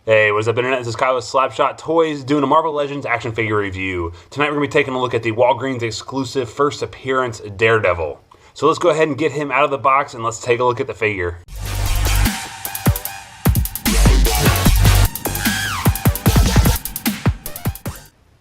Hey, what's up, Internet? This is Kyle with Slapshot Toys doing a Marvel Legends action figure review. Tonight we're going to be taking a look at the Walgreens exclusive first appearance Daredevil. So let's go ahead and get him out of the box and let's take a look at the figure.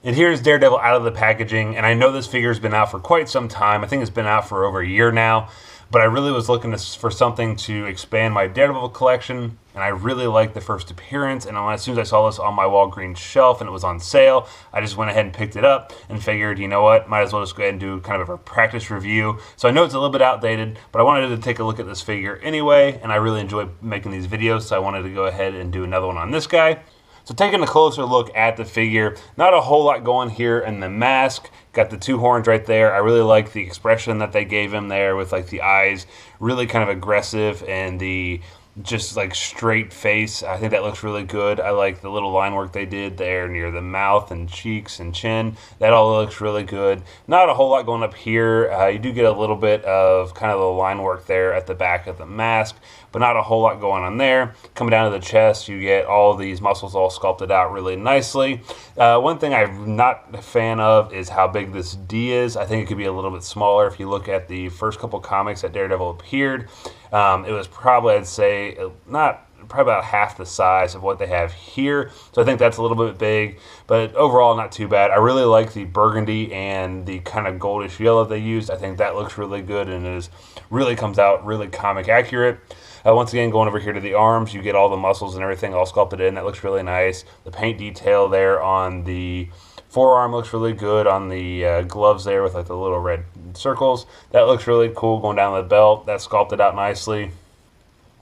And here's Daredevil out of the packaging, and I know this figure's been out for quite some time. I think it's been out for over a year now, but I really was looking for something to expand my Daredevil collection, and I really liked the first appearance, and as soon as I saw this on my Walgreens shelf and it was on sale, I just went ahead and picked it up and figured, you know what, might as well just go ahead and do kind of a practice review. So I know it's a little bit outdated, but I wanted to take a look at this figure anyway, and I really enjoy making these videos, so I wanted to go ahead and do another one on this guy. So taking a closer look at the figure, not a whole lot going here in the mask. Got the two horns right there. I really like the expression that they gave him there with like the eyes, really kind of aggressive, and the just like straight face. I think that looks really good. I like the little line work they did there near the mouth and cheeks and chin. That all looks really good. Not a whole lot going up here. You do get a little bit of kind of the line work there at the back of the mask, but not a whole lot going on there. Coming down to the chest, you get all these muscles all sculpted out really nicely. One thing I'm not a fan of is how big this D is. I think it could be a little bit smaller. If you look at the first couple comics that Daredevil appeared, it was probably, I'd say, probably about half the size of what they have here. So I think that's a little bit big, but overall not too bad. I really like the burgundy and the kind of goldish yellow they used. I think that looks really good and really comes out really comic accurate. Once again, going over here to the arms, you get all the muscles and everything all sculpted in. That looks really nice. The paint detail there on the forearm looks really good. On the gloves there with like the little red circles, that looks really cool. Going down the belt, that's sculpted out nicely.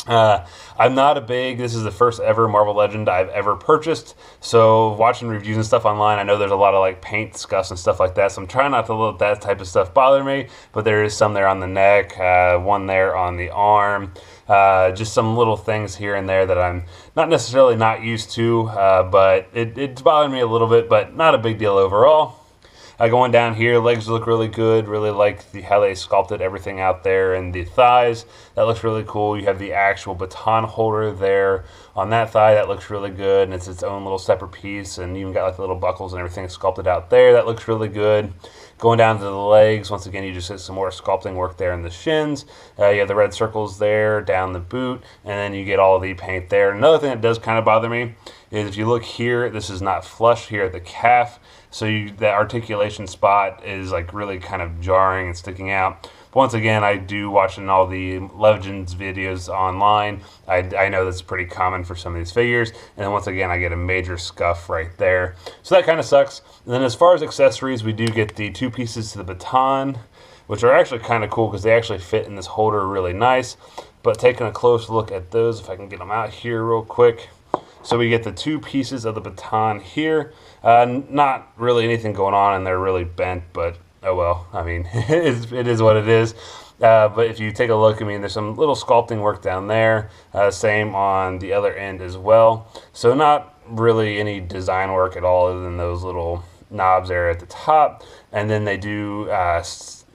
I'm not a big, this is the first ever Marvel Legend I've ever purchased, so watching reviews and stuff online, I know there's a lot of like paint scuffs and stuff like that, so I'm trying not to let that type of stuff bother me, but there is some there on the neck, one there on the arm, just some little things here and there that I'm not necessarily not used to, but it's bothering me a little bit, but not a big deal overall. Going down here, legs look really good. Really like how they sculpted everything out there, and the thighs, that looks really cool. You have the actual baton holder there on that thigh. That looks really good, and it's its own little separate piece, and you even got like the little buckles and everything sculpted out there. That looks really good. Going down to the legs, once again, you just get some more sculpting work there in the shins. You have the red circles there down the boot, and then you get all the paint there. Another thing that does kind of bother me is if you look here, this is not flush here at the calf, so that articulation spot is like really kind of jarring and sticking out. But once again, I do watching all the Legends videos online. I know that's pretty common for some of these figures. And then once again, I get a major scuff right there. So that kind of sucks. And then as far as accessories, we do get the two pieces to the baton, which are actually kind of cool because they actually fit in this holder really nice. But taking a close look at those, if I can get them out here real quick. So we get the two pieces of the baton here. Not really anything going on, and they're really bent, but oh well. I mean, it is what it is. But if you take a look, I mean, there's some little sculpting work down there. Same on the other end as well. So not really any design work at all other than those little knobs there at the top. And then they do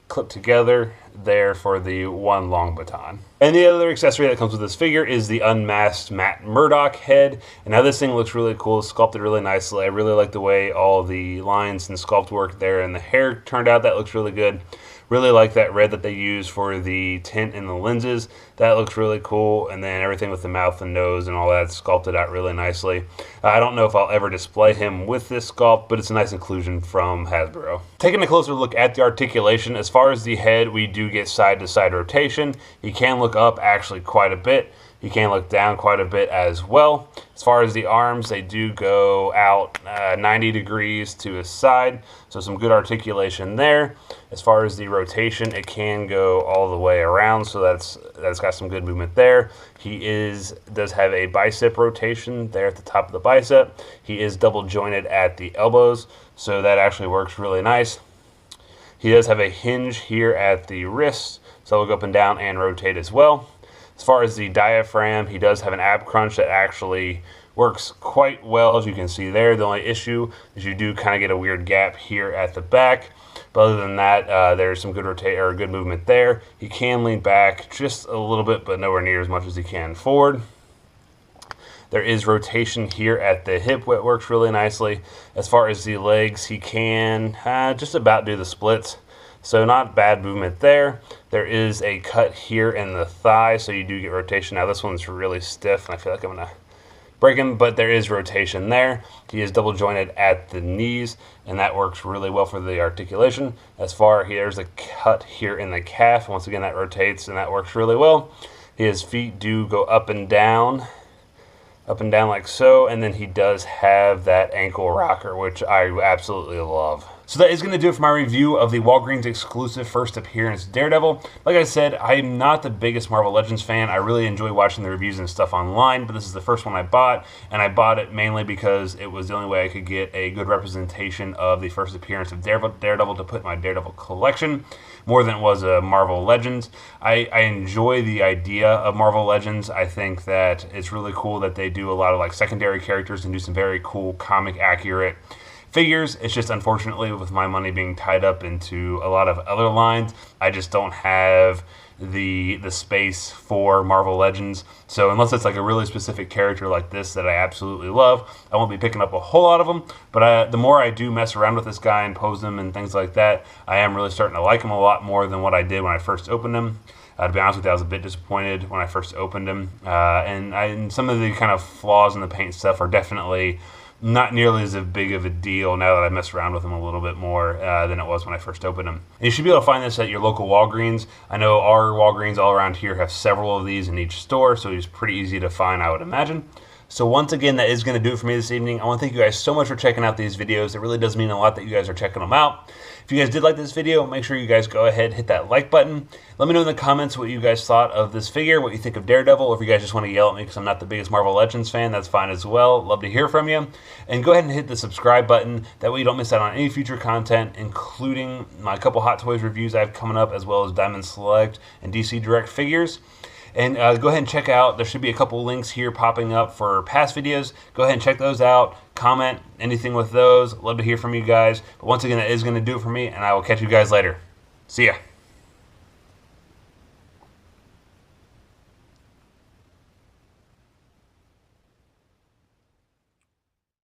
clip together there for the one long baton. And the other accessory that comes with this figure is the unmasked Matt Murdock head. And now this thing looks really cool, sculpted really nicely. I really like the way all the lines and sculpt work there and the hair turned out. That looks really good. Really like that red that they use for the tint and the lenses. That looks really cool. And then everything with the mouth and nose and all that sculpted out really nicely. I don't know if I'll ever display him with this sculpt, but it's a nice inclusion from Hasbro. Taking a closer look at the articulation, as far as the head, we do get side-to-side rotation. You can look up actually quite a bit. You can look down quite a bit as well. As far as the arms, they do go out 90 degrees to a side, so some good articulation there. As far as the rotation, it can go all the way around, so that's got some good movement there. He does have a bicep rotation there at the top of the bicep. He is double jointed at the elbows, so that actually works really nice. He does have a hinge here at the wrist, so it'll go up and down and rotate as well. As far as the diaphragm, he does have an ab crunch that actually works quite well, as you can see there. The only issue is you do kind of get a weird gap here at the back. But other than that, there's some good good movement there. He can lean back just a little bit, but nowhere near as much as he can forward. There is rotation here at the hip, it works really nicely. As far as the legs, he can just about do the splits. So not bad movement there. There is a cut here in the thigh, so you do get rotation. Now this one's really stiff, and I feel like I'm gonna break him, but there is rotation there. He is double jointed at the knees, and that works really well for the articulation. As far here's a cut here in the calf. Once again, that rotates, and that works really well. His feet do go up and down like so, and then he does have that ankle rocker, which I absolutely love. So that is going to do it for my review of the Walgreens exclusive first appearance Daredevil. Like I said, I'm not the biggest Marvel Legends fan. I really enjoy watching the reviews and stuff online, but this is the first one I bought, and I bought it mainly because it was the only way I could get a good representation of the first appearance of Daredevil to put in my Daredevil collection, more than it was a Marvel Legends. I enjoy the idea of Marvel Legends. I think that it's really cool that they do a lot of like secondary characters and do some very cool comic accurate figures. It's just unfortunately with my money being tied up into a lot of other lines, I just don't have the space for Marvel Legends. So unless it's like a really specific character like this that I absolutely love, I won't be picking up a whole lot of them. But the more I do mess around with this guy and pose him and things like that, I am really starting to like him a lot more than what I did when I first opened him. To be honest with you, I was a bit disappointed when I first opened him. And some of the kind of flaws in the paint stuff are definitely not nearly as big of a deal now that I mess around with them a little bit more than it was when I first opened them. And you should be able to find this at your local Walgreens. I know our Walgreens all around here have several of these in each store, so it's pretty easy to find, I would imagine. So once again, that is going to do it for me this evening. I want to thank you guys so much for checking out these videos. It really does mean a lot that you guys are checking them out. If you guys did like this video, make sure you guys go ahead, hit that like button. Let me know in the comments what you guys thought of this figure, what you think of Daredevil. Or if you guys just want to yell at me because I'm not the biggest Marvel Legends fan, that's fine as well. Love to hear from you. And go ahead and hit the subscribe button. That way you don't miss out on any future content, including my couple Hot Toys reviews I have coming up, as well as Diamond Select and DC Direct figures. And go ahead and check out, there should be a couple links here popping up for past videos. Go ahead and check those out. Comment anything with those. Love to hear from you guys. But once again, that is going to do it for me, and I will catch you guys later. See ya.